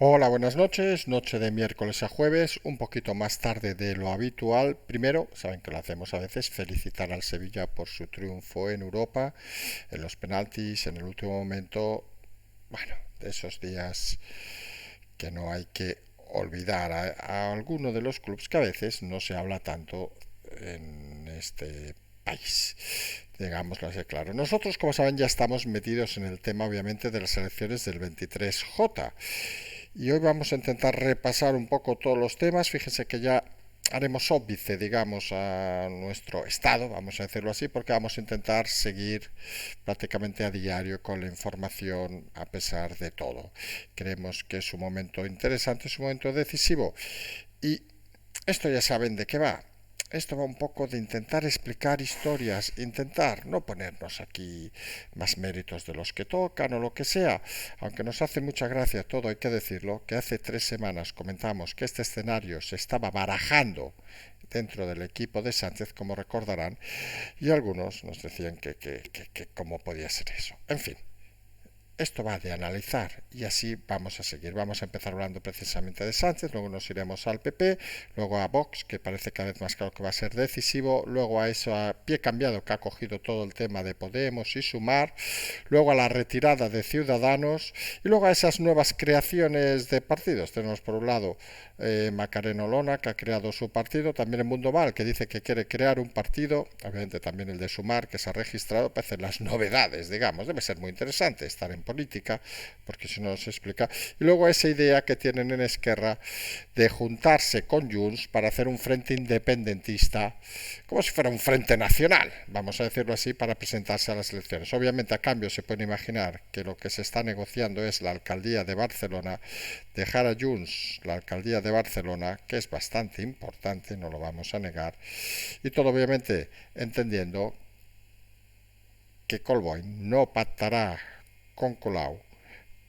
Hola, buenas noches. Noche de miércoles a jueves, un poquito más tarde de lo habitual. Primero, saben que lo hacemos a veces, felicitar al Sevilla por su triunfo en Europa, en los penaltis, en el último momento. Bueno, de esos días que no hay que olvidar a alguno de los clubes que a veces no se habla tanto en este país, digámoslo así claro. Nosotros, como saben, ya estamos metidos en el tema, obviamente, de las elecciones del 23J. Y hoy vamos a intentar repasar un poco todos los temas. Fíjense que ya haremos óbice, digamos, a nuestro estado, vamos a decirlo así, porque vamos a intentar seguir prácticamente a diario con la información a pesar de todo. Creemos que es un momento interesante, es un momento decisivo. Y esto ya saben de qué va. Esto va un poco de intentar explicar historias, intentar no ponernos aquí más méritos de los que tocan o lo que sea, aunque nos hace mucha gracia todo, hay que decirlo, que hace 3 semanas comentamos que este escenario se estaba barajando dentro del equipo de Sánchez, como recordarán, y algunos nos decían que cómo podía ser eso. En fin, esto va de analizar y así vamos a seguir. Vamos a empezar hablando precisamente de Sánchez, luego nos iremos al PP, luego a Vox, que parece cada vez más claro que va a ser decisivo, luego a eso a pie cambiado que ha cogido todo el tema de Podemos y Sumar, luego a la retirada de Ciudadanos y luego a esas nuevas creaciones de partidos. Tenemos por un lado Macarena Olona, que ha creado su partido, también el Mundo Mal, que dice que quiere crear un partido, obviamente también el de Sumar, que se ha registrado, para hacer las novedades, digamos. Debe ser muy interesante estar en política, porque si no se explica. Y luego esa idea que tienen en Esquerra de juntarse con Junts para hacer un frente independentista, como si fuera un frente nacional, vamos a decirlo así, para presentarse a las elecciones. Obviamente, a cambio, se pueden imaginar que lo que se está negociando es la alcaldía de Barcelona, dejar a Junts la alcaldía de Barcelona, que es bastante importante, no lo vamos a negar, y todo obviamente entendiendo que Colboin no pactará con Colau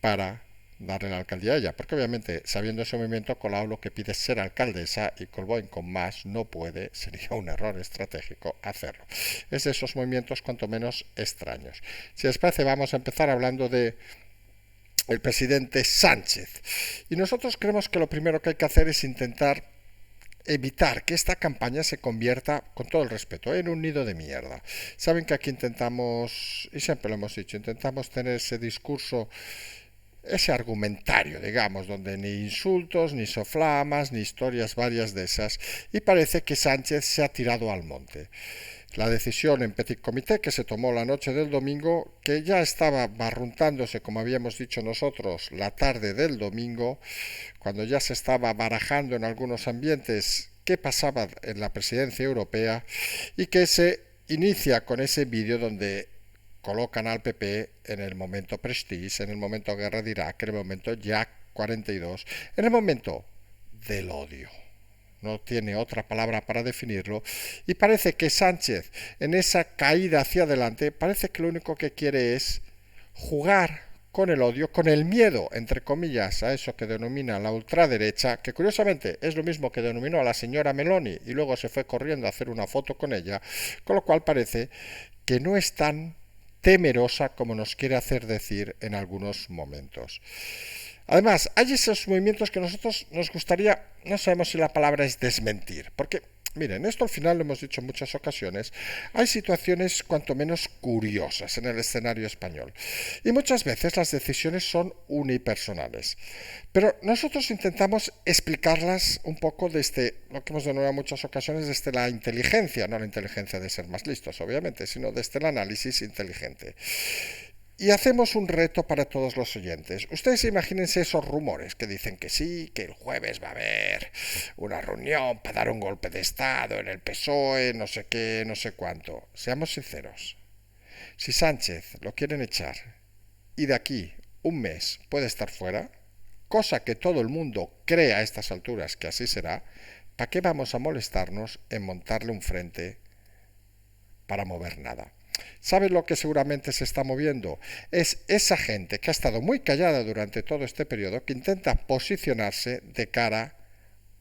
para darle la alcaldía a ella, porque obviamente sabiendo ese movimiento Colau lo que pide es ser alcaldesa y Colboin con más no puede, sería un error estratégico hacerlo. Es de esos movimientos cuanto menos extraños. Si les parece vamos a empezar hablando de el presidente Sánchez. Y nosotros creemos que lo primero que hay que hacer es intentar evitar que esta campaña se convierta, con todo el respeto, en un nido de mierda. Saben que aquí intentamos, y siempre lo hemos dicho, intentamos tener ese discurso, ese argumentario, digamos, donde ni insultos, ni soflamas, ni historias varias de esas, y parece que Sánchez se ha tirado al monte. La decisión en Petit Comité que se tomó la noche del domingo, que ya estaba barruntándose, como habíamos dicho nosotros, la tarde del domingo, cuando ya se estaba barajando en algunos ambientes qué pasaba en la presidencia europea y que se inicia con ese vídeo donde colocan al PP en el momento Prestige, en el momento Guerra de Irak, en el momento Jack 42, en el momento del odio. No tiene otra palabra para definirlo, y parece que Sánchez, en esa caída hacia adelante, parece que lo único que quiere es jugar con el odio, con el miedo, entre comillas, a eso que denomina la ultraderecha, que curiosamente es lo mismo que denominó a la señora Meloni y luego se fue corriendo a hacer una foto con ella, con lo cual parece que no es tan temerosa como nos quiere hacer decir en algunos momentos. Además, hay esos movimientos que a nosotros nos gustaría, no sabemos si la palabra es desmentir, porque miren, esto al final lo hemos dicho en muchas ocasiones, hay situaciones cuanto menos curiosas en el escenario español y muchas veces las decisiones son unipersonales, pero nosotros intentamos explicarlas un poco desde lo que hemos denominado en muchas ocasiones desde la inteligencia, no la inteligencia de ser más listos obviamente, sino desde el análisis inteligente. Y hacemos un reto para todos los oyentes. Ustedes imagínense esos rumores que dicen que sí, que el jueves va a haber una reunión para dar un golpe de Estado en el PSOE, no sé qué, no sé cuánto. Seamos sinceros. Si Sánchez lo quieren echar y de aquí un mes puede estar fuera, cosa que todo el mundo cree a estas alturas que así será, ¿para qué vamos a molestarnos en montarle un frente para mover nada? ¿Sabes lo que seguramente se está moviendo? Es esa gente que ha estado muy callada durante todo este periodo, que intenta posicionarse de cara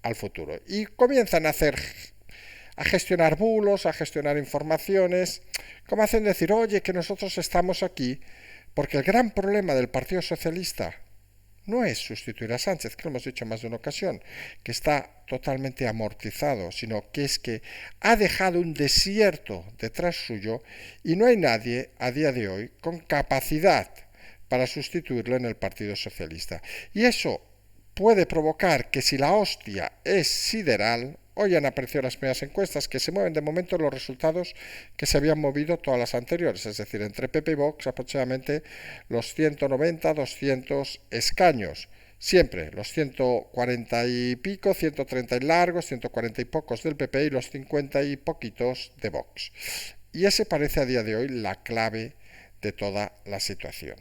al futuro. Y comienzan a gestionar bulos, a gestionar informaciones, como hacen decir, oye, que nosotros estamos aquí, porque el gran problema del Partido Socialista no es sustituir a Sánchez, que lo hemos dicho en más de una ocasión, que está totalmente amortizado, sino que es que ha dejado un desierto detrás suyo y no hay nadie a día de hoy con capacidad para sustituirlo en el Partido Socialista. Y eso puede provocar que si la hostia es sideral, hoy han aparecido las primeras encuestas que se mueven de momento los resultados que se habían movido todas las anteriores, es decir, entre PP y Vox aproximadamente los 190, 200 escaños. Siempre los 140 y pico, 130 y largos, 140 y pocos del PP y los 50 y poquitos de Vox. Y ese parece a día de hoy la clave de toda la situación.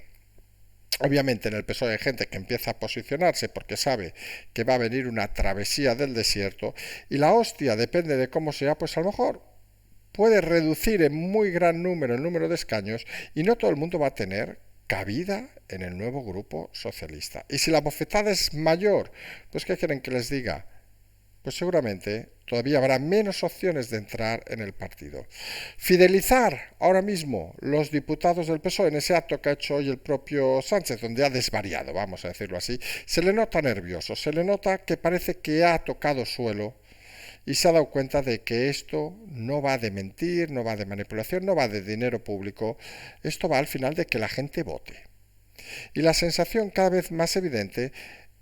Obviamente en el PSOE hay gente que empieza a posicionarse porque sabe que va a venir una travesía del desierto y la hostia, depende de cómo sea, pues a lo mejor puede reducir en muy gran número el número de escaños y no todo el mundo va a tener cabida en el nuevo grupo socialista. Y si la bofetada es mayor, pues ¿qué quieren que les diga? Pues seguramente todavía habrá menos opciones de entrar en el partido. Fidelizar ahora mismo los diputados del PSOE en ese acto que ha hecho hoy el propio Sánchez, donde ha desvariado, vamos a decirlo así, se le nota nervioso, se le nota que parece que ha tocado suelo y se ha dado cuenta de que esto no va de mentir, no va de manipulación, no va de dinero público, esto va al final de que la gente vote. Y la sensación cada vez más evidente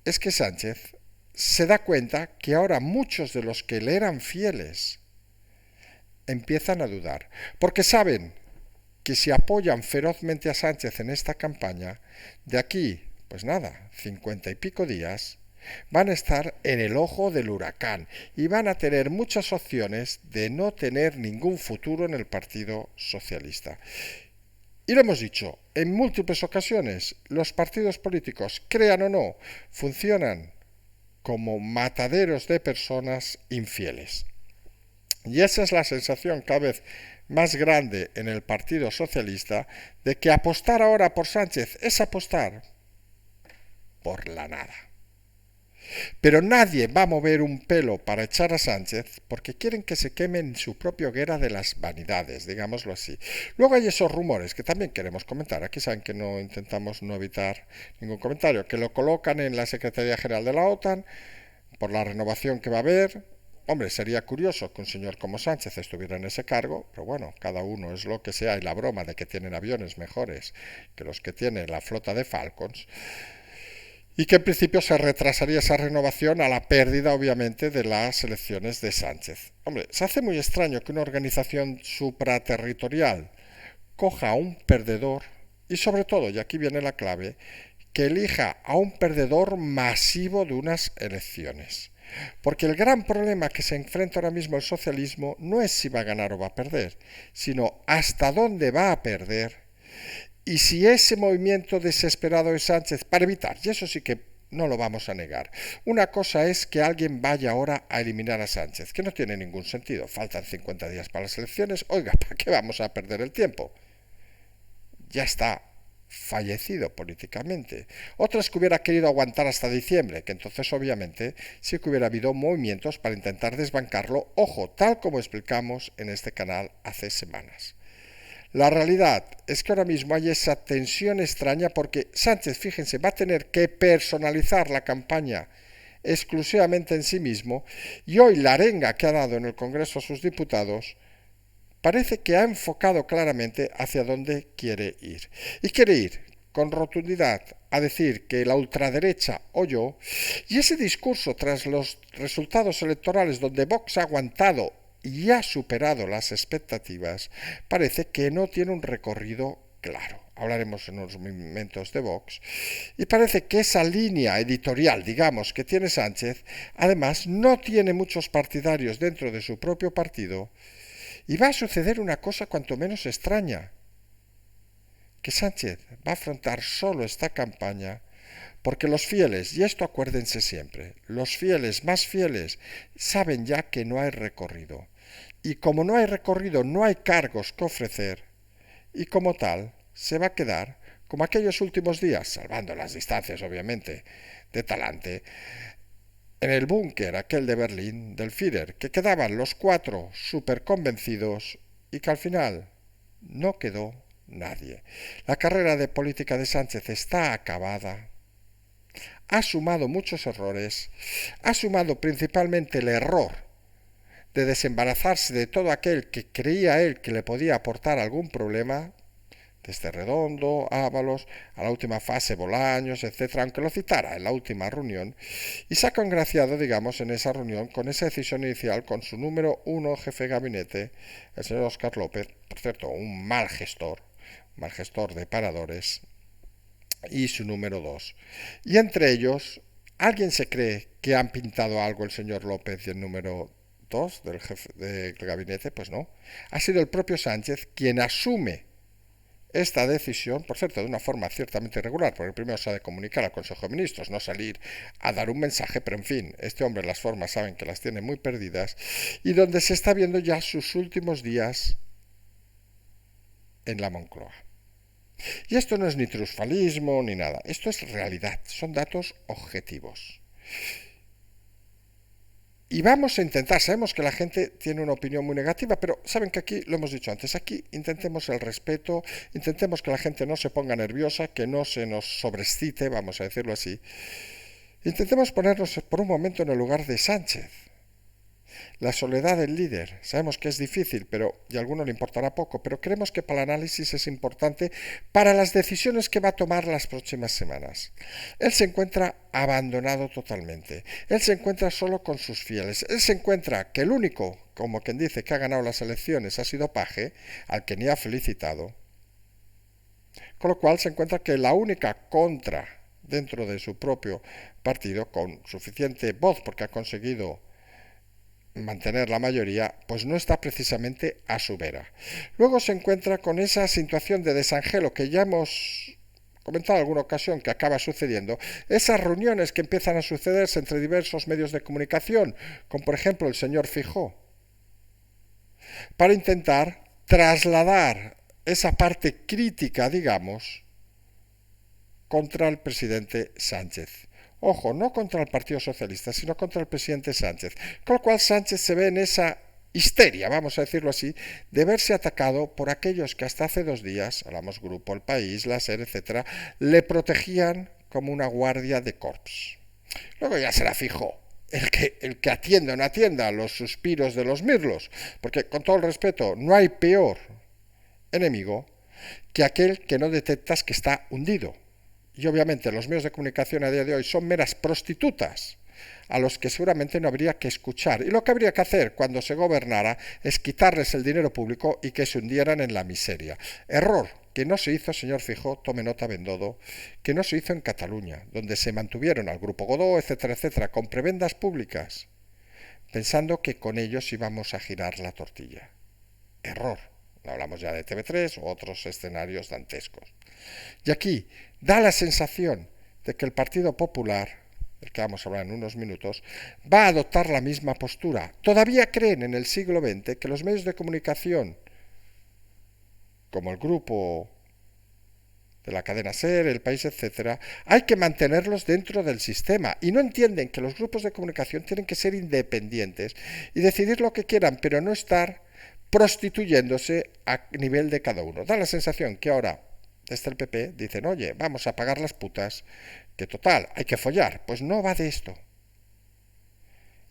es que Sánchez se da cuenta que ahora muchos de los que le eran fieles empiezan a dudar, porque saben que si apoyan ferozmente a Sánchez en esta campaña, de aquí, pues nada, 50 y pico días, van a estar en el ojo del huracán y van a tener muchas opciones de no tener ningún futuro en el Partido Socialista. Y lo hemos dicho en múltiples ocasiones, los partidos políticos, crean o no, funcionan como mataderos de personas infieles. Y esa es la sensación cada vez más grande en el Partido Socialista de que apostar ahora por Sánchez es apostar por la nada. Pero nadie va a mover un pelo para echar a Sánchez porque quieren que se queme en su propia hoguera de las vanidades, digámoslo así. Luego hay esos rumores que también queremos comentar. Aquí saben que no intentamos no evitar ningún comentario, que lo colocan en la Secretaría General de la OTAN por la renovación que va a haber. Hombre, sería curioso que un señor como Sánchez estuviera en ese cargo, pero bueno, cada uno es lo que sea y la broma de que tienen aviones mejores que los que tiene la flota de Falcons. Y que en principio se retrasaría esa renovación a la pérdida, obviamente, de las elecciones de Sánchez. Hombre, se hace muy extraño que una organización supraterritorial coja a un perdedor y sobre todo, y aquí viene la clave, que elija a un perdedor masivo de unas elecciones. Porque el gran problema que se enfrenta ahora mismo el socialismo no es si va a ganar o va a perder, sino hasta dónde va a perder. Y si ese movimiento desesperado de Sánchez para evitar, y eso sí que no lo vamos a negar, una cosa es que alguien vaya ahora a eliminar a Sánchez, que no tiene ningún sentido, faltan 50 días para las elecciones, oiga, ¿para qué vamos a perder el tiempo? Ya está fallecido políticamente. Otras que hubiera querido aguantar hasta diciembre, que entonces obviamente sí que hubiera habido movimientos para intentar desbancarlo, ojo, tal como explicamos en este canal hace semanas. La realidad es que ahora mismo hay esa tensión extraña porque Sánchez, fíjense, va a tener que personalizar la campaña exclusivamente en sí mismo y hoy la arenga que ha dado en el Congreso a sus diputados parece que ha enfocado claramente hacia dónde quiere ir. Y quiere ir con rotundidad a decir que la ultraderecha oyó, y ese discurso tras los resultados electorales donde Vox ha aguantado y ha superado las expectativas, parece que no tiene un recorrido claro. Hablaremos en unos momentos de Vox. Y parece que esa línea editorial, digamos, que tiene Sánchez, además no tiene muchos partidarios dentro de su propio partido. Y va a suceder una cosa cuanto menos extraña, que Sánchez va a afrontar solo esta campaña porque los fieles, y esto acuérdense siempre, los fieles más fieles saben ya que no hay recorrido. Y como no hay recorrido, no hay cargos que ofrecer, y como tal, se va a quedar como aquellos últimos días, salvando las distancias, obviamente, de talante, en el búnker aquel de Berlín, del Führer, que quedaban los cuatro súper convencidos y que al final no quedó nadie. La carrera de política de Sánchez está acabada. ha sumado muchos errores, ha sumado principalmente el error de desembarazarse de todo aquel que creía él que le podía aportar algún problema, desde Redondo, Ábalos, a la última fase Bolaños, etcétera, aunque lo citara en la última reunión, y se ha congraciado, digamos, en esa reunión con esa decisión inicial con su número uno jefe de gabinete, el señor Óscar López, por cierto, un mal gestor de paradores, y su número dos. Y entre ellos, ¿alguien se cree que han pintado algo el señor López y el número dos del jefe del gabinete? Pues no. Ha sido el propio Sánchez quien asume esta decisión, por cierto, de una forma ciertamente irregular, porque primero se ha de comunicar al Consejo de Ministros, no salir a dar un mensaje, pero en fin, este hombre las formas saben que las tiene muy perdidas, y donde se está viendo ya sus últimos días en la Moncloa. Y esto no es ni triunfalismo ni nada, esto es realidad, son datos objetivos. Y vamos a intentar, sabemos que la gente tiene una opinión muy negativa, pero saben que aquí, lo hemos dicho antes, aquí intentemos el respeto, intentemos que la gente no se ponga nerviosa, que no se nos sobreexcite, vamos a decirlo así. Intentemos ponernos por un momento en el lugar de Sánchez. La soledad del líder, sabemos que es difícil, y a alguno le importará poco, pero creemos que para el análisis es importante para las decisiones que va a tomar las próximas semanas. Él se encuentra abandonado totalmente, él se encuentra solo con sus fieles, él se encuentra que el único, como quien dice, que ha ganado las elecciones ha sido Paje, al que ni ha felicitado, con lo cual se encuentra que la única contra dentro de su propio partido, con suficiente voz porque ha conseguido mantener la mayoría, pues no está precisamente a su vera. Luego se encuentra con esa situación de desangelo que ya hemos comentado en alguna ocasión que acaba sucediendo, esas reuniones que empiezan a sucederse entre diversos medios de comunicación, como por ejemplo el señor Feijóo, para intentar trasladar esa parte crítica, digamos, contra el presidente Sánchez. Ojo, no contra el Partido Socialista, sino contra el presidente Sánchez. Con lo cual Sánchez se ve en esa histeria, vamos a decirlo así, de verse atacado por aquellos que hasta hace 2 días, hablamos Grupo El País, la SER, etcétera, le protegían como una guardia de corps. Luego ya se la fijó. El que atienda o no atienda los suspiros de los mirlos, porque con todo el respeto, no hay peor enemigo que aquel que no detectas que está hundido. Y obviamente los medios de comunicación a día de hoy son meras prostitutas a los que seguramente no habría que escuchar. Y lo que habría que hacer cuando se gobernara es quitarles el dinero público y que se hundieran en la miseria. Error que no se hizo, señor Feijóo, tome nota Bendodo, que no se hizo en Cataluña, donde se mantuvieron al Grupo Godó, etcétera, etcétera, con prebendas públicas, pensando que con ellos íbamos a girar la tortilla. Error. No hablamos ya de TV3 u otros escenarios dantescos. Y aquí da la sensación de que el Partido Popular, del que vamos a hablar en unos minutos, va a adoptar la misma postura. Todavía creen en el siglo XX que los medios de comunicación, como el grupo de la cadena SER, El País, etcétera, hay que mantenerlos dentro del sistema y no entienden que los grupos de comunicación tienen que ser independientes y decidir lo que quieran, pero no estar prostituyéndose a nivel de cada uno. Da la sensación que ahora, desde el PP, dicen, oye, vamos a pagar las putas, que total, hay que follar. Pues no va de esto.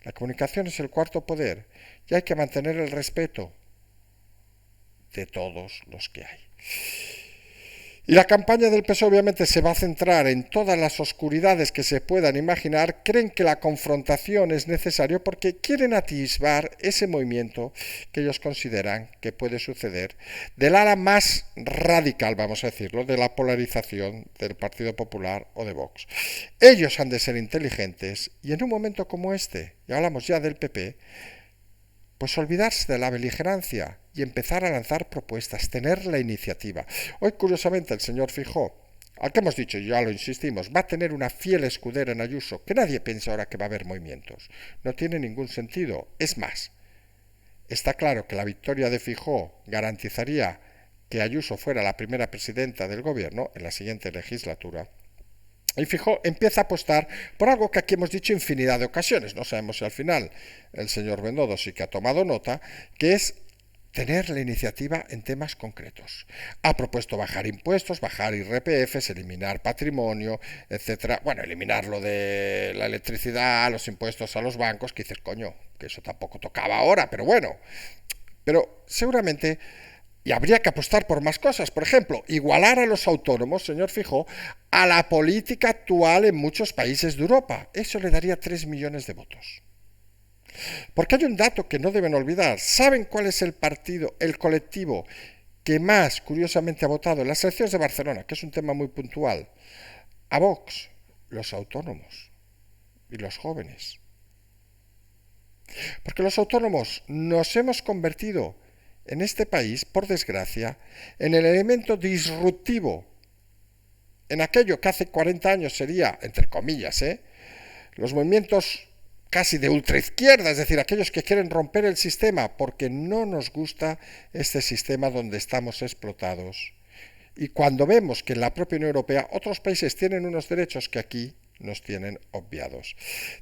La comunicación es el cuarto poder y hay que mantener el respeto de todos los que hay. Y la campaña del PSOE obviamente se va a centrar en todas las oscuridades que se puedan imaginar. Creen que la confrontación es necesaria porque quieren atisbar ese movimiento que ellos consideran que puede suceder del ala más radical, vamos a decirlo, de la polarización del Partido Popular o de Vox. Ellos han de ser inteligentes y en un momento como este, y hablamos ya del PP, pues olvidarse de la beligerancia y empezar a lanzar propuestas, tener la iniciativa. Hoy, curiosamente, el señor Feijóo, al que hemos dicho, ya lo insistimos, va a tener una fiel escudera en Ayuso, que nadie piensa ahora que va a haber movimientos. No tiene ningún sentido. Es más, está claro que la victoria de Feijóo garantizaría que Ayuso fuera la primera presidenta del gobierno en la siguiente legislatura. Y Feijóo empieza a apostar por algo que aquí hemos dicho infinidad de ocasiones. No sabemos si al final el señor Bendodo sí que ha tomado nota, que es tener la iniciativa en temas concretos. Ha propuesto bajar impuestos, bajar IRPFs, eliminar patrimonio, etcétera. Bueno, eliminar lo de la electricidad, los impuestos a los bancos, que dices, coño, que eso tampoco tocaba ahora, pero bueno. Pero seguramente, y habría que apostar por más cosas. Por ejemplo, igualar a los autónomos, señor Feijóo, a la política actual en muchos países de Europa. Eso le daría 3 millones de votos. Porque hay un dato que no deben olvidar. ¿Saben cuál es el partido, el colectivo que más, curiosamente, ha votado en las elecciones de Barcelona? Que es un tema muy puntual. A Vox, los autónomos y los jóvenes. Porque los autónomos nos hemos convertido en este país, por desgracia, en el elemento disruptivo, en aquello que hace 40 años sería, entre comillas, los movimientos casi de ultraizquierda, es decir, aquellos que quieren romper el sistema porque no nos gusta este sistema donde estamos explotados. Y cuando vemos que en la propia Unión Europea otros países tienen unos derechos que aquí nos tienen obviados.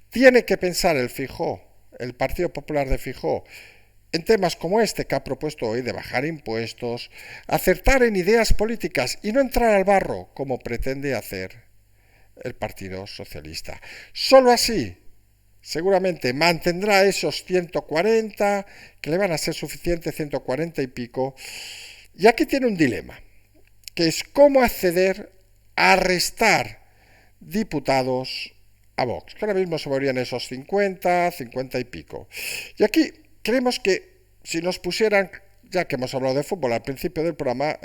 Tiene que pensar el Partido Popular de Feijóo, en temas como este que ha propuesto hoy de bajar impuestos, acertar en ideas políticas y no entrar al barro como pretende hacer el Partido Socialista. Solo así seguramente mantendrá esos 140, que le van a ser suficientes, 140 y pico. Y aquí tiene un dilema, que es cómo acceder a restar diputados a Vox, que ahora mismo se moverían esos 50, 50 y pico. Y aquí creemos que si nos pusieran, ya que hemos hablado de fútbol al principio del programa,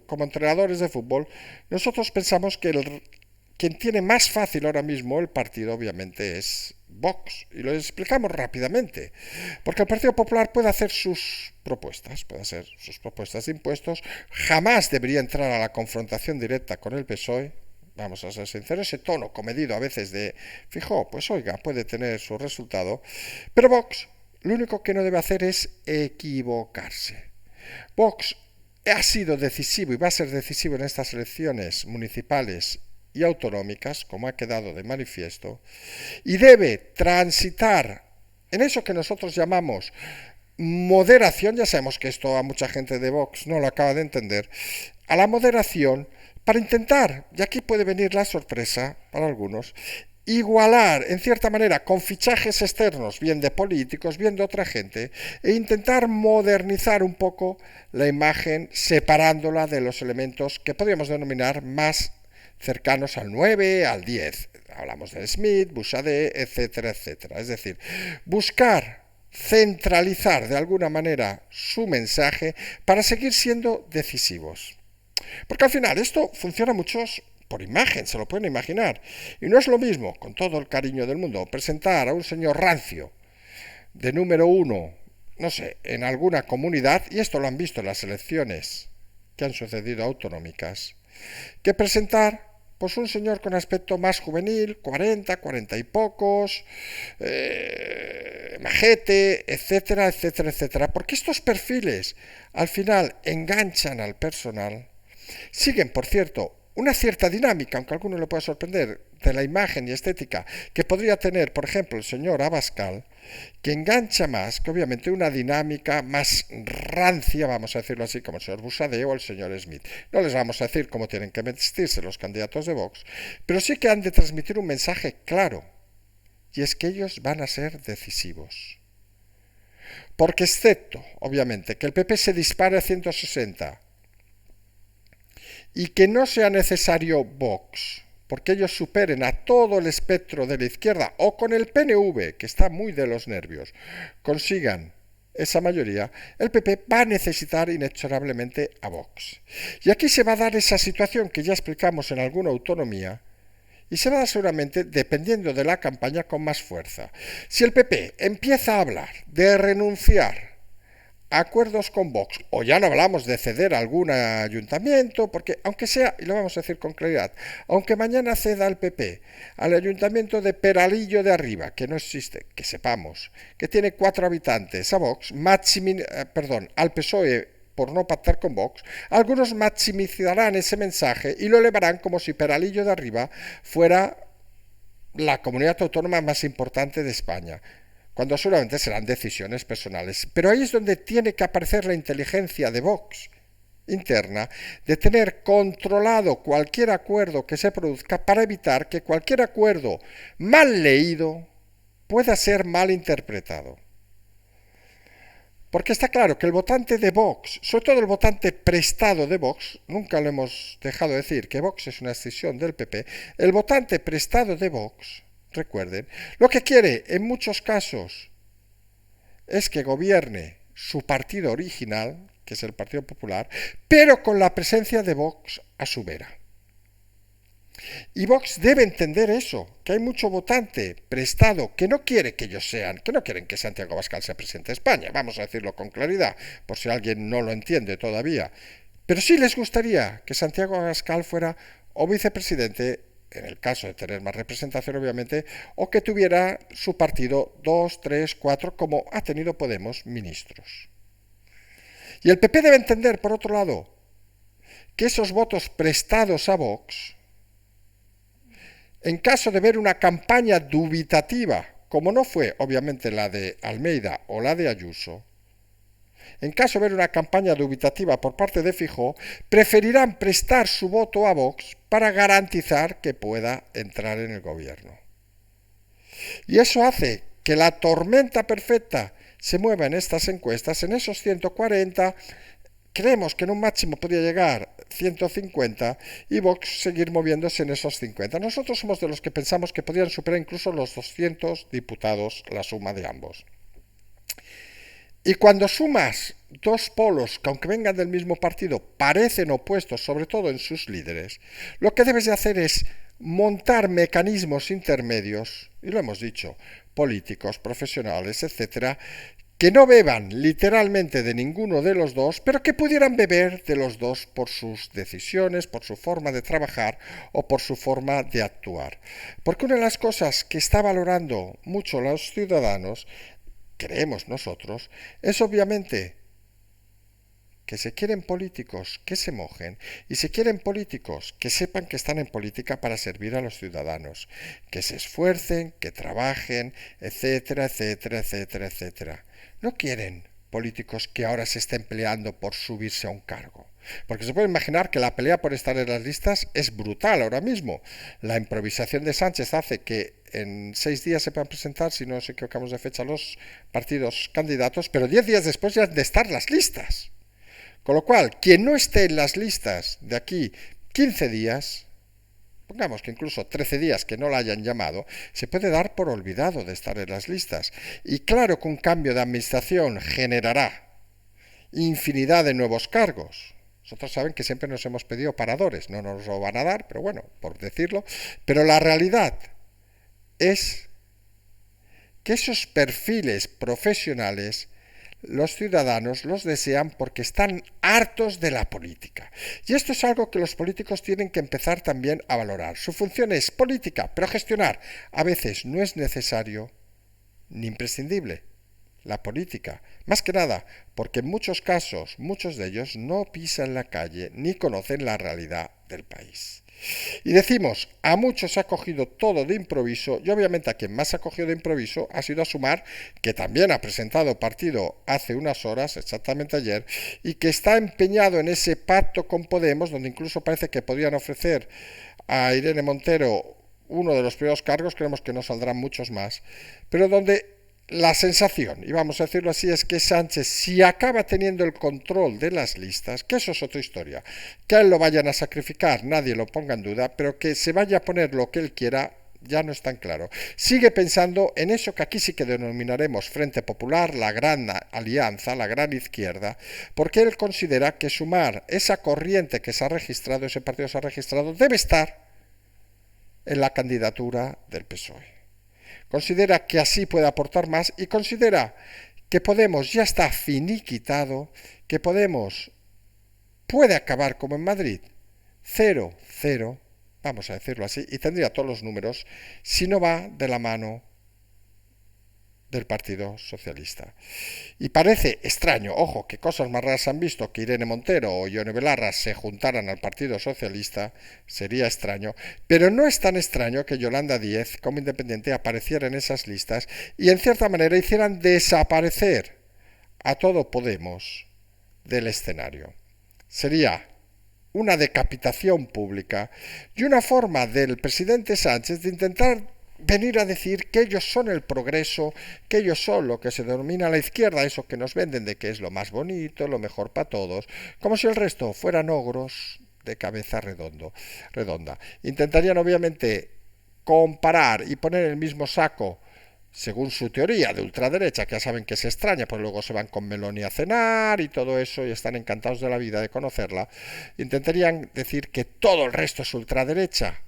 como entrenadores de fútbol, nosotros pensamos que quien tiene más fácil ahora mismo el partido, obviamente, es Vox. Y lo explicamos rápidamente. Porque el Partido Popular puede hacer sus propuestas, de impuestos. Jamás debería entrar a la confrontación directa con el PSOE. Vamos a ser sinceros, ese tono comedido a veces de Feijóo, pues oiga, puede tener su resultado. Pero Vox, lo único que no debe hacer es equivocarse. Vox ha sido decisivo y va a ser decisivo en estas elecciones municipales y autonómicas, como ha quedado de manifiesto, y debe transitar en eso que nosotros llamamos moderación. Ya sabemos que esto a mucha gente de Vox no lo acaba de entender, a la moderación para intentar, y aquí puede venir la sorpresa para algunos, igualar en cierta manera con fichajes externos, bien de políticos, bien de otra gente, e intentar modernizar un poco la imagen separándola de los elementos que podríamos denominar más cercanos al 9, al 10. Hablamos de Smith, Bouchet, etcétera, etcétera. Es decir, buscar centralizar de alguna manera su mensaje para seguir siendo decisivos. Porque al final esto funciona mucho por imagen, se lo pueden imaginar. Y no es lo mismo, con todo el cariño del mundo, presentar a un señor rancio de número 1, no sé, en alguna comunidad, y esto lo han visto en las elecciones que han sucedido autonómicas, que presentar pues un señor con aspecto más juvenil, 40, 40 y pocos, majete, etcétera, etcétera, etcétera. Porque estos perfiles al final enganchan al personal, siguen, por cierto, una cierta dinámica, aunque a alguno le pueda sorprender, de la imagen y estética que podría tener, por ejemplo, el señor Abascal, que engancha más que obviamente una dinámica más rancia, vamos a decirlo así, como el señor Bouchet o el señor Smith. No les vamos a decir cómo tienen que vestirse los candidatos de Vox, pero sí que han de transmitir un mensaje claro, y es que ellos van a ser decisivos. Porque excepto, obviamente, que el PP se dispare a 160 y que no sea necesario Vox, porque ellos superen a todo el espectro de la izquierda, o con el PNV, que está muy de los nervios, consigan esa mayoría, el PP va a necesitar inexorablemente a Vox. Y aquí se va a dar esa situación que ya explicamos en alguna autonomía, y se va a dar seguramente dependiendo de la campaña con más fuerza. Si el PP empieza a hablar de renunciar acuerdos con Vox, o ya no hablamos de ceder a algún ayuntamiento, porque aunque sea, y lo vamos a decir con claridad, aunque mañana ceda el PP al ayuntamiento de Peralillo de Arriba, que no existe, que sepamos, que tiene 4 habitantes, a Vox, al PSOE por no pactar con Vox, algunos maximizarán ese mensaje y lo elevarán como si Peralillo de Arriba fuera la comunidad autónoma más importante de España, cuando seguramente serán decisiones personales. Pero ahí es donde tiene que aparecer la inteligencia de Vox interna, de tener controlado cualquier acuerdo que se produzca para evitar que cualquier acuerdo mal leído pueda ser mal interpretado. Porque está claro que el votante de Vox, sobre todo el votante prestado de Vox, nunca lo hemos dejado de decir que Vox es una escisión del PP, el votante prestado de Vox, recuerden, lo que quiere en muchos casos es que gobierne su partido original, que es el Partido Popular, pero con la presencia de Vox a su vera. Y Vox debe entender eso, que hay mucho votante prestado que no quiere que ellos sean, que no quieren que Santiago Abascal sea presidente de España, vamos a decirlo con claridad, por si alguien no lo entiende todavía. Pero sí les gustaría que Santiago Abascal fuera o vicepresidente, en el caso de tener más representación obviamente, o que tuviera su partido 2, 3, 4, como ha tenido Podemos, ministros. Y el PP debe entender, por otro lado, que esos votos prestados a Vox, en caso de ver una campaña dubitativa, como no fue obviamente la de Almeida o la de Ayuso, en caso de ver una campaña dubitativa por parte de Feijóo, preferirán prestar su voto a Vox para garantizar que pueda entrar en el gobierno. Y eso hace que la tormenta perfecta se mueva en estas encuestas, en esos 140. Creemos que en un máximo podría llegar 150 y Vox seguir moviéndose en esos 50. Nosotros somos de los que pensamos que podrían superar incluso los 200 diputados la suma de ambos. Y cuando sumas dos polos que aunque vengan del mismo partido parecen opuestos, sobre todo en sus líderes, lo que debes de hacer es montar mecanismos intermedios, y lo hemos dicho, políticos, profesionales, etcétera, que no beban literalmente de ninguno de los dos, pero que pudieran beber de los dos por sus decisiones, por su forma de trabajar o por su forma de actuar. Porque una de las cosas que está valorando mucho los ciudadanos, creemos nosotros, es obviamente que se quieren políticos que se mojen y se quieren políticos que sepan que están en política para servir a los ciudadanos, que se esfuercen, que trabajen, etcétera, etcétera, etcétera, etcétera. No quieren políticos que ahora se estén peleando por subirse a un cargo. Porque se puede imaginar que la pelea por estar en las listas es brutal ahora mismo. La improvisación de Sánchez hace que en 6 días se puedan presentar, si no nos equivocamos de fecha, los partidos candidatos, pero 10 días después ya han de estar las listas. Con lo cual, quien no esté en las listas de aquí 15 días, pongamos que incluso 13 días que no la hayan llamado, se puede dar por olvidado de estar en las listas. Y claro que un cambio de administración generará infinidad de nuevos cargos. Nosotros saben que siempre nos hemos pedido paradores, no nos lo van a dar, pero bueno, por decirlo. Pero la realidad es que esos perfiles profesionales los ciudadanos los desean porque están hartos de la política. Y esto es algo que los políticos tienen que empezar también a valorar. Su función es política, pero gestionar a veces no es necesario ni imprescindible. La política, más que nada, porque en muchos casos, muchos de ellos no pisan la calle ni conocen la realidad del país. Y decimos, a muchos ha cogido todo de improviso y obviamente a quien más ha cogido de improviso ha sido a Sumar, que también ha presentado partido hace unas horas, exactamente ayer, y que está empeñado en ese pacto con Podemos, donde incluso parece que podrían ofrecer a Irene Montero uno de los primeros cargos, creemos que no saldrán muchos más, pero donde la sensación, y vamos a decirlo así, es que Sánchez, si acaba teniendo el control de las listas, que eso es otra historia, que a él lo vayan a sacrificar, nadie lo ponga en duda, pero que se vaya a poner lo que él quiera, ya no es tan claro. Sigue pensando en eso que aquí sí que denominaremos Frente Popular, la gran alianza, la gran izquierda, porque él considera que Sumar, esa corriente que se ha registrado, ese partido se ha registrado, debe estar en la candidatura del PSOE. Considera que así puede aportar más y considera que Podemos ya está finiquitado, que Podemos puede acabar como en Madrid, 0-0, vamos a decirlo así, y tendría todos los números, si no va de la mano del Partido Socialista. Y parece extraño, ojo, que cosas más raras han visto que Irene Montero o Ione Belarra se juntaran al Partido Socialista, sería extraño, pero no es tan extraño que Yolanda Díez, como independiente, apareciera en esas listas y en cierta manera hicieran desaparecer a todo Podemos del escenario. Sería una decapitación pública y una forma del presidente Sánchez de intentar venir a decir que ellos son el progreso, que ellos son lo que se denomina la izquierda, eso que nos venden de que es lo más bonito, lo mejor para todos, como si el resto fueran ogros de cabeza redonda. Intentarían obviamente comparar y poner en el mismo saco, según su teoría de ultraderecha, que ya saben que es extraña, pues luego se van con Meloni a cenar y todo eso y están encantados de la vida de conocerla, intentarían decir que todo el resto es ultraderecha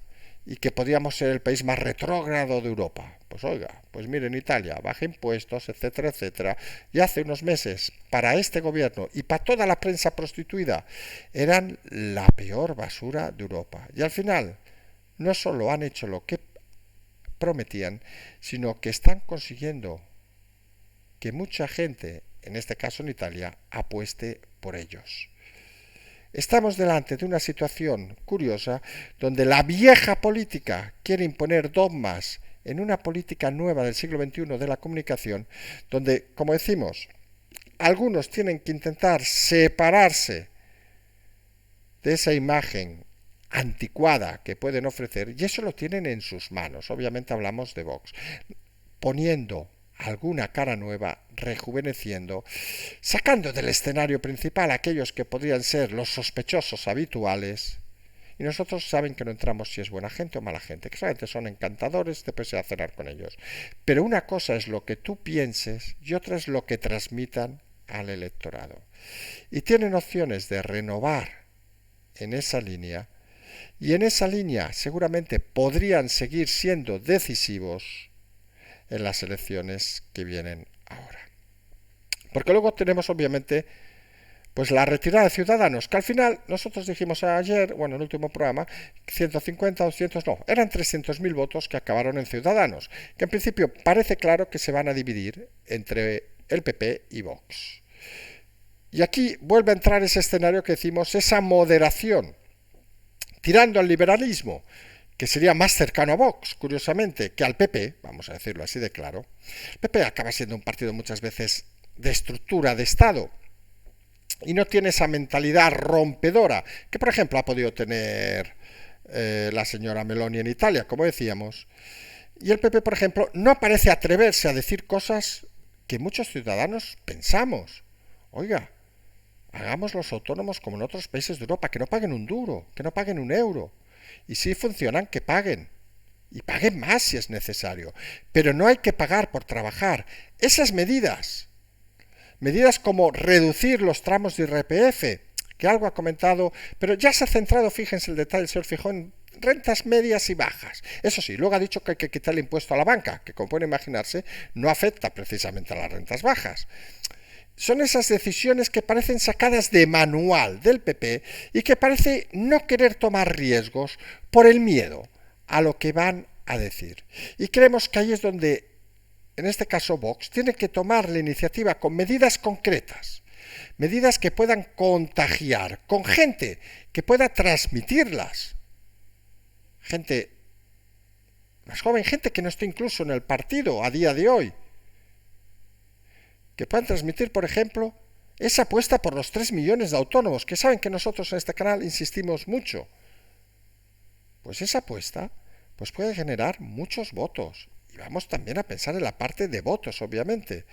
y que podíamos ser el país más retrógrado de Europa. Pues oiga, pues miren Italia, baja impuestos, etcétera, etcétera. Y hace unos meses, para este gobierno y para toda la prensa prostituida, eran la peor basura de Europa. Y al final, no solo han hecho lo que prometían, sino que están consiguiendo que mucha gente, en este caso en Italia, apueste por ellos. Estamos delante de una situación curiosa donde la vieja política quiere imponer dogmas en una política nueva del siglo XXI de la comunicación, donde, como decimos, algunos tienen que intentar separarse de esa imagen anticuada que pueden ofrecer, y eso lo tienen en sus manos. Obviamente hablamos de Vox, poniendo alguna cara nueva, rejuveneciendo, sacando del escenario principal a aquellos que podrían ser los sospechosos habituales. Y nosotros saben que no entramos si es buena gente o mala gente, que solamente son encantadores, después se va a cenar con ellos. Pero una cosa es lo que tú pienses y otra es lo que transmitan al electorado. Y tienen opciones de renovar en esa línea, y en esa línea seguramente podrían seguir siendo decisivos en las elecciones que vienen ahora. Porque luego tenemos obviamente pues la retirada de Ciudadanos, que al final nosotros dijimos ayer, bueno, en el último programa, 150, 200, no, eran 300.000 votos que acabaron en Ciudadanos, que en principio parece claro que se van a dividir entre el PP y Vox. Y aquí vuelve a entrar ese escenario que decimos, esa moderación, tirando al liberalismo, que sería más cercano a Vox, curiosamente, que al PP, vamos a decirlo así de claro. El PP acaba siendo un partido muchas veces de estructura de Estado y no tiene esa mentalidad rompedora que, por ejemplo, ha podido tener la señora Meloni en Italia, como decíamos. Y el PP, por ejemplo, no parece atreverse a decir cosas que muchos ciudadanos pensamos. Oiga, hagamos los autónomos como en otros países de Europa, que no paguen un duro, que no paguen un euro. Y si funcionan, que paguen. Y paguen más si es necesario. Pero no hay que pagar por trabajar. Esas medidas como reducir los tramos de IRPF, que algo ha comentado, pero ya se ha centrado, fíjense el detalle, el señor Feijóo, en rentas medias y bajas. Eso sí, luego ha dicho que hay que quitar el impuesto a la banca, que como pueden imaginarse, no afecta precisamente a las rentas bajas. Son esas decisiones que parecen sacadas de manual del PP y que parece no querer tomar riesgos por el miedo a lo que van a decir. Y creemos que ahí es donde, en este caso Vox, tiene que tomar la iniciativa con medidas concretas, medidas que puedan contagiar, con gente que pueda transmitirlas. Gente más joven, gente que no esté incluso en el partido a día de hoy, que puedan transmitir, por ejemplo, esa apuesta por los 3 millones de autónomos, que saben que nosotros en este canal insistimos mucho. Pues esa apuesta pues puede generar muchos votos. Y vamos también a pensar en la parte de votos, obviamente.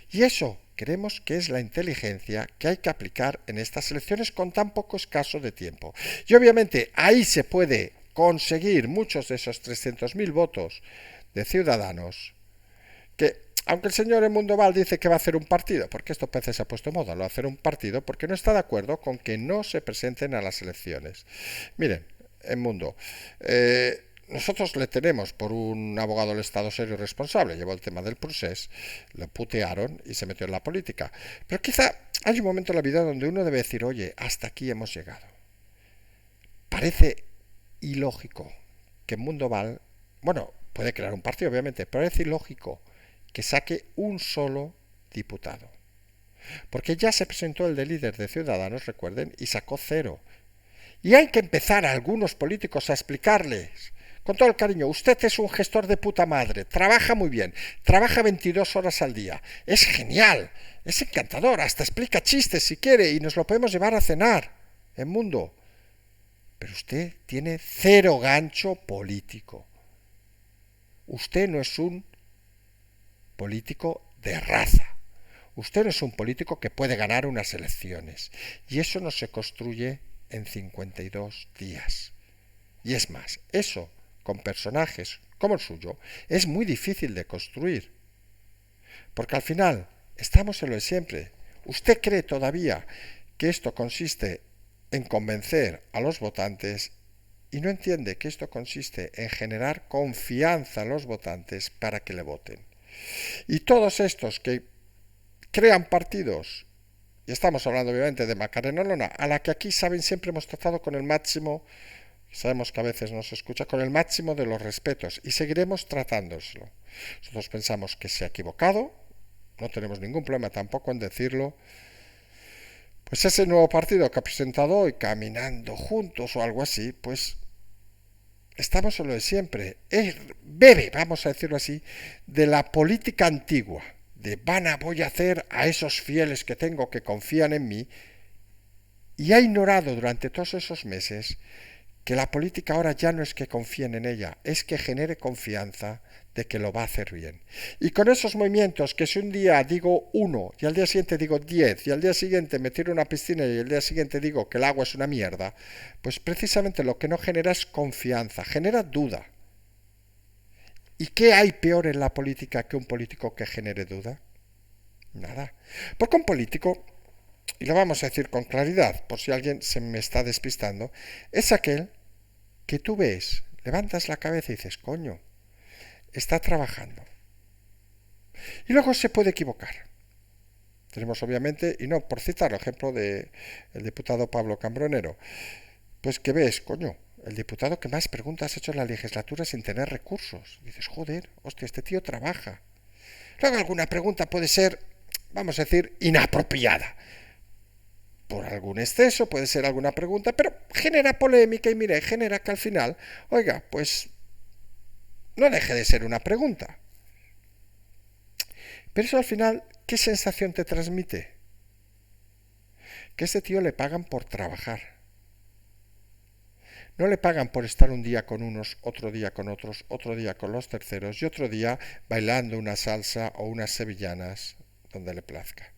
Y eso creemos que es la inteligencia que hay que aplicar en estas elecciones con tan poco escaso de tiempo. Y obviamente ahí se puede conseguir muchos de esos 300.000 votos de Ciudadanos que, aunque el señor Edmundo Val dice que va a hacer un partido, porque esto parece se ha puesto moda, lo va a hacer un partido, porque no está de acuerdo con que no se presenten a las elecciones. Miren, Edmundo, nosotros le tenemos por un abogado del Estado serio y responsable, llevó el tema del procés, lo putearon y se metió en la política. Pero quizá hay un momento en la vida donde uno debe decir, oye, hasta aquí hemos llegado. Parece ilógico que Edmundo Val, bueno, puede crear un partido obviamente, pero parece ilógico que saque un solo diputado. Porque ya se presentó el de líder de Ciudadanos, recuerden, y sacó 0. Y hay que empezar a algunos políticos a explicarles, con todo el cariño, usted es un gestor de puta madre, trabaja muy bien, trabaja 22 horas al día, es genial, es encantador, hasta explica chistes si quiere y nos lo podemos llevar a cenar en Mundo. Pero usted tiene 0 gancho político. Usted no es un político de raza. Usted no es un político que puede ganar unas elecciones. Y eso no se construye en 52 días. Y es más, eso, con personajes como el suyo, es muy difícil de construir. Porque al final, estamos en lo de siempre. ¿Usted cree todavía que esto consiste en convencer a los votantes y no entiende que esto consiste en generar confianza a los votantes para que le voten? Y todos estos que crean partidos, y estamos hablando obviamente de Macarena Olona, a la que aquí, saben, siempre hemos tratado con el máximo, sabemos que a veces no se escucha, con el máximo de los respetos, y seguiremos tratándoselo. Nosotros pensamos que se ha equivocado, no tenemos ningún problema tampoco en decirlo. Pues ese nuevo partido que ha presentado hoy, Caminando Juntos o algo así, pues estamos en lo de siempre. Bebe, vamos a decirlo así, de la política antigua, de voy a hacer a esos fieles que tengo que confían en mí, y ha ignorado durante todos esos meses que la política ahora ya no es que confíen en ella, es que genere confianza de que lo va a hacer bien. Y con esos movimientos, que si un día digo 1 y al día siguiente digo 10 y al día siguiente me tiro a una piscina y al día siguiente digo que el agua es una mierda, pues precisamente lo que no genera es confianza, genera duda. ¿Y qué hay peor en la política que un político que genere duda? Nada. Porque un político, y lo vamos a decir con claridad, por si alguien se me está despistando, es aquel que tú ves, levantas la cabeza y dices, coño, está trabajando. Y luego se puede equivocar. Tenemos obviamente, y no por citar el ejemplo del diputado Pablo Cambronero, pues que ves, coño, el diputado que más preguntas ha hecho en la legislatura sin tener recursos. Y dices, joder, hostia, este tío trabaja. Luego alguna pregunta puede ser, vamos a decir, inapropiada. Por algún exceso, puede ser alguna pregunta, pero genera polémica y mira, genera que al final, oiga, pues no deje de ser una pregunta. Pero eso al final, ¿qué sensación te transmite? Que a este tío le pagan por trabajar. No le pagan por estar un día con unos, otro día con otros, otro día con los terceros y otro día bailando una salsa o unas sevillanas donde le plazca.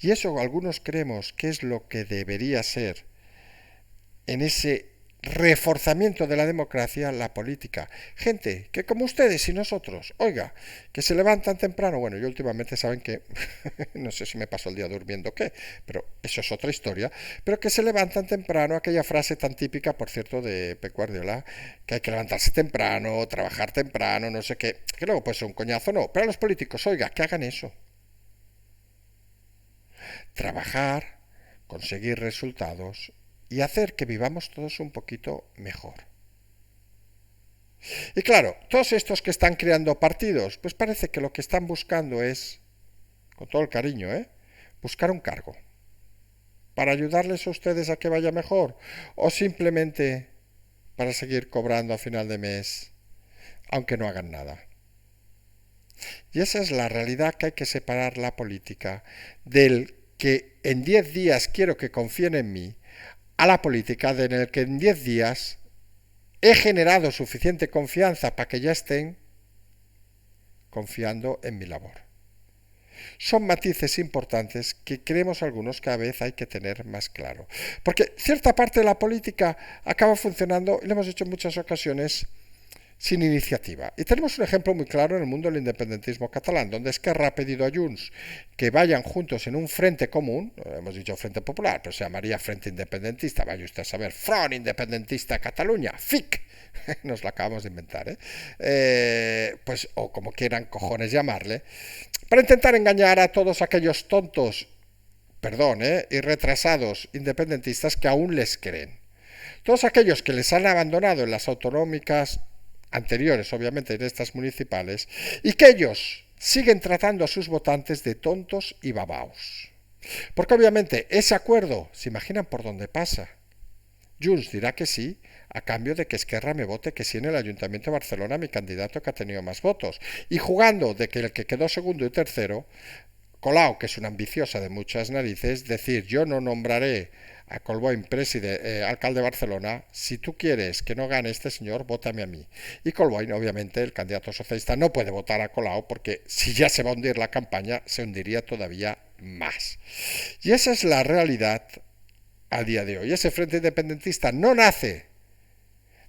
Y eso algunos creemos que es lo que debería ser en ese reforzamiento de la democracia, la política. Gente que como ustedes y nosotros, oiga, que se levantan temprano, bueno, yo últimamente saben que, no sé si me paso el día durmiendo o qué, pero eso es otra historia, pero que se levantan temprano, aquella frase tan típica, por cierto, de Pep Guardiola, que hay que levantarse temprano, trabajar temprano, no sé qué, que luego puede ser un coñazo, no, pero a los políticos, oiga, que hagan eso. Trabajar, conseguir resultados y hacer que vivamos todos un poquito mejor. Y claro, todos estos que están creando partidos, pues parece que lo que están buscando es, con todo el cariño, buscar un cargo para ayudarles a ustedes a que vaya mejor o simplemente para seguir cobrando a final de mes, aunque no hagan nada. Y esa es la realidad, que hay que separar la política del que en 10 días quiero que confíen en mí, a la política en el que en 10 días he generado suficiente confianza para que ya estén confiando en mi labor. Son matices importantes que creemos algunos cada vez hay que tener más claro. Porque cierta parte de la política acaba funcionando, y lo hemos dicho en muchas ocasiones, sin iniciativa. Y tenemos un ejemplo muy claro en el mundo del independentismo catalán, donde Esquerra ha pedido a Junts que vayan juntos en un frente común, hemos dicho Frente Popular, pero se llamaría Frente Independentista, vaya usted a saber, Front Independentista Cataluña, FIC, nos lo acabamos de inventar, pues, o como quieran cojones llamarle, para intentar engañar a todos aquellos tontos, y retrasados independentistas que aún les creen. Todos aquellos que les han abandonado en las autonómicas anteriores, obviamente, en estas municipales, y que ellos siguen tratando a sus votantes de tontos y babaos. Porque obviamente ese acuerdo, ¿se imaginan por dónde pasa? Junts dirá que sí, a cambio de que Esquerra me vote que sí en el Ayuntamiento de Barcelona, mi candidato que ha tenido más votos. Y jugando de que el que quedó segundo y tercero, Colau, que es una ambiciosa de muchas narices, decir yo no nombraré a Collboni alcalde de Barcelona, si tú quieres que no gane este señor, vótame a mí. Y Collboni, obviamente, el candidato socialista, no puede votar a Colau porque si ya se va a hundir la campaña, se hundiría todavía más. Y esa es la realidad a día de hoy. Ese frente independentista no nace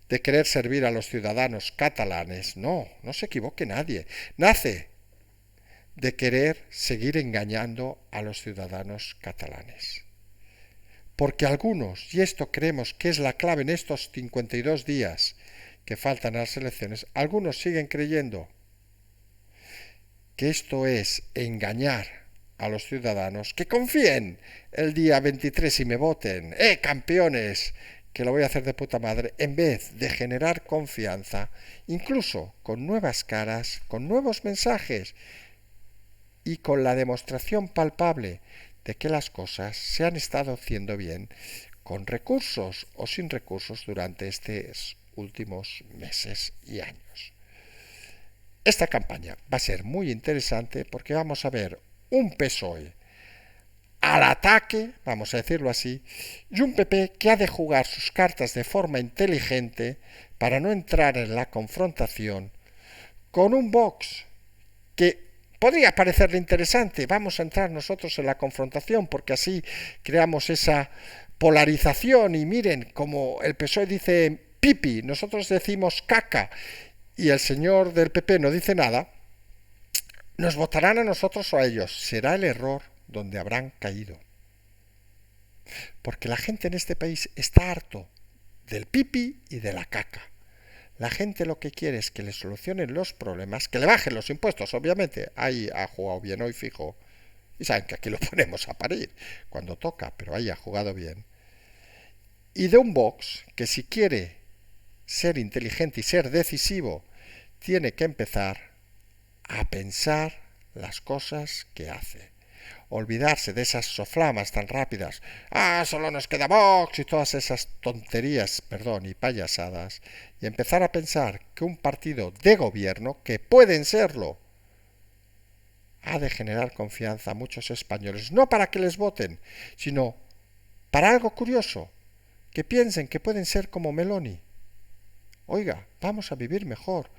de querer servir a los ciudadanos catalanes, no se equivoque nadie, nace de querer seguir engañando a los ciudadanos catalanes. Porque algunos, y esto creemos que es la clave en estos 52 días que faltan a las elecciones, algunos siguen creyendo que esto es engañar a los ciudadanos, que confíen el día 23 y me voten, campeones, que lo voy a hacer de puta madre, en vez de generar confianza, incluso con nuevas caras, con nuevos mensajes y con la demostración palpable de que las cosas se han estado haciendo bien con recursos o sin recursos durante estos últimos meses y años. Esta campaña va a ser muy interesante porque vamos a ver un PSOE al ataque, vamos a decirlo así, y un PP que ha de jugar sus cartas de forma inteligente para no entrar en la confrontación con un Vox que podría parecerle interesante. Vamos a entrar nosotros en la confrontación porque así creamos esa polarización y miren, como el PSOE dice pipi, nosotros decimos caca y el señor del PP no dice nada, nos votarán a nosotros o a ellos. Será el error donde habrán caído. Porque la gente en este país está harto del pipi y de la caca. La gente lo que quiere es que le solucionen los problemas, que le bajen los impuestos, obviamente. Ahí ha jugado bien hoy fijo. Y saben que aquí lo ponemos a parir cuando toca, pero ahí ha jugado bien. Y de un Vox que si quiere ser inteligente y ser decisivo, tiene que empezar a pensar las cosas que hace. Olvidarse de esas soflamas tan rápidas. Solo nos queda Vox y todas esas tonterías, y payasadas. Y empezar a pensar que un partido de gobierno, que pueden serlo, ha de generar confianza a muchos españoles. No para que les voten, sino para algo curioso. Que piensen que pueden ser como Meloni. Oiga, vamos a vivir mejor.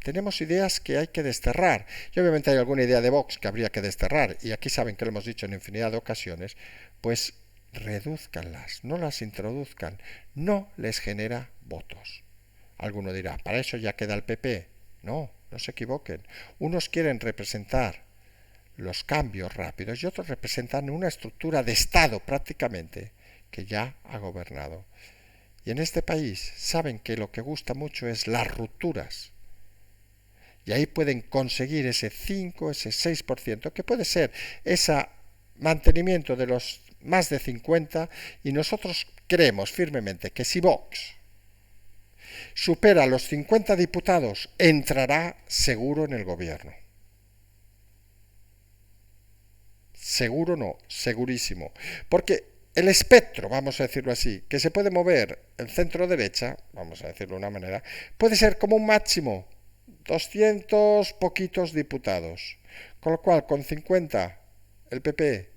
Tenemos ideas que hay que desterrar. Y obviamente hay alguna idea de Vox que habría que desterrar. Y aquí saben que lo hemos dicho en infinidad de ocasiones. Pues redúzcanlas, no las introduzcan. No les genera votos. Alguno dirá, para eso ya queda el PP. No se equivoquen. Unos quieren representar los cambios rápidos y otros representan una estructura de Estado prácticamente que ya ha gobernado. Y en este país saben que lo que gusta mucho es las rupturas. Y ahí pueden conseguir ese 5, ese 6%, que puede ser ese mantenimiento de los más de 50, y nosotros creemos firmemente que si Vox supera los 50 diputados, entrará seguro en el gobierno. Seguro no, segurísimo. Porque el espectro, vamos a decirlo así, que se puede mover en centro derecha, vamos a decirlo de una manera, puede ser como un máximo 200 poquitos diputados. Con lo cual, con 50, el PP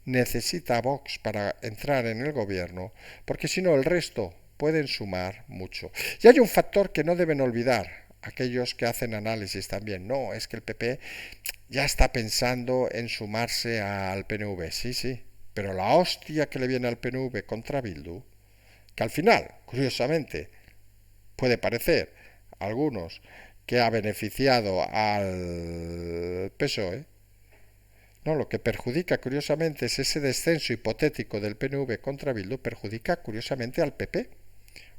necesita a Vox para entrar en el gobierno, porque si no, el resto pueden sumar mucho. Y hay un factor que no deben olvidar aquellos que hacen análisis también. No, es que el PP ya está pensando en sumarse al PNV. Sí, pero la hostia que le viene al PNV contra Bildu, que al final, curiosamente, puede parecer a algunos que ha beneficiado al PSOE, no, lo que perjudica curiosamente es ese descenso hipotético del PNV contra Bildu, perjudica curiosamente al PP.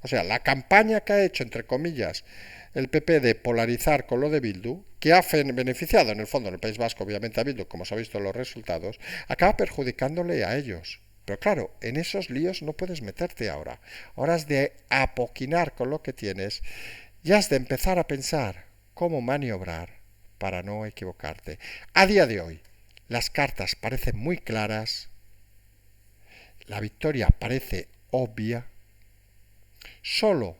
O sea, la campaña que ha hecho, entre comillas, el PP de polarizar con lo de Bildu, que ha beneficiado en el fondo en el País Vasco, obviamente a Bildu, como se ha visto en los resultados, acaba perjudicándole a ellos. Pero claro, en esos líos no puedes meterte ahora. Ahora has de apoquinar con lo que tienes y has de empezar a pensar cómo maniobrar para no equivocarte. A día de hoy, las cartas parecen muy claras, la victoria parece obvia, solo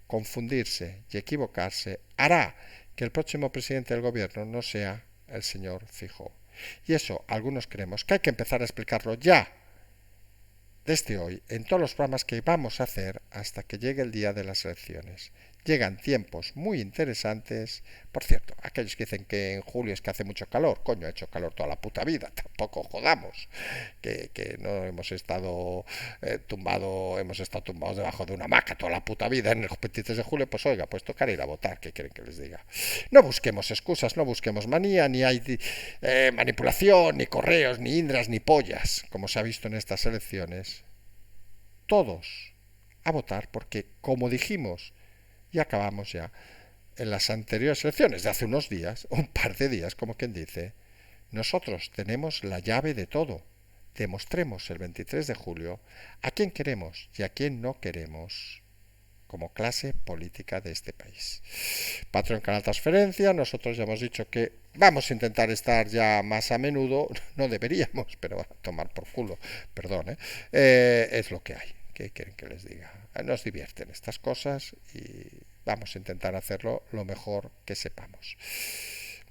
confundirse y equivocarse hará que el próximo presidente del gobierno no sea el señor Feijóo. Y eso algunos creemos que hay que empezar a explicarlo ya, desde hoy, en todos los programas que vamos a hacer hasta que llegue el día de las elecciones. Llegan tiempos muy interesantes. Por cierto, aquellos que dicen que en julio es que hace mucho calor, coño, ha hecho calor toda la puta vida, tampoco jodamos. Que no hemos estado hemos estado tumbados debajo de una hamaca toda la puta vida en el 23 de julio, pues oiga, pues tocará ir a votar, ¿qué quieren que les diga? No busquemos excusas, no busquemos manía, ni hay manipulación, ni correos, ni indras, ni pollas, como se ha visto en estas elecciones. Todos a votar porque, como dijimos y acabamos ya en las anteriores elecciones de hace unos días, un par de días, como quien dice, nosotros tenemos la llave de todo. Demostremos el 23 de julio a quién queremos y a quién no queremos como clase política de este país. Patreon Canal Transferencia, nosotros ya hemos dicho que vamos a intentar estar ya más a menudo, no deberíamos, pero a tomar por culo, perdón, es lo que hay. ¿Qué quieren que les diga? Nos divierten estas cosas y vamos a intentar hacerlo lo mejor que sepamos.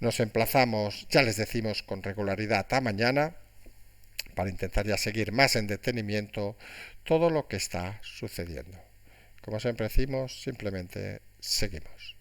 Nos emplazamos, ya les decimos con regularidad, a mañana para intentar ya seguir más en detenimiento todo lo que está sucediendo. Como siempre decimos, simplemente seguimos.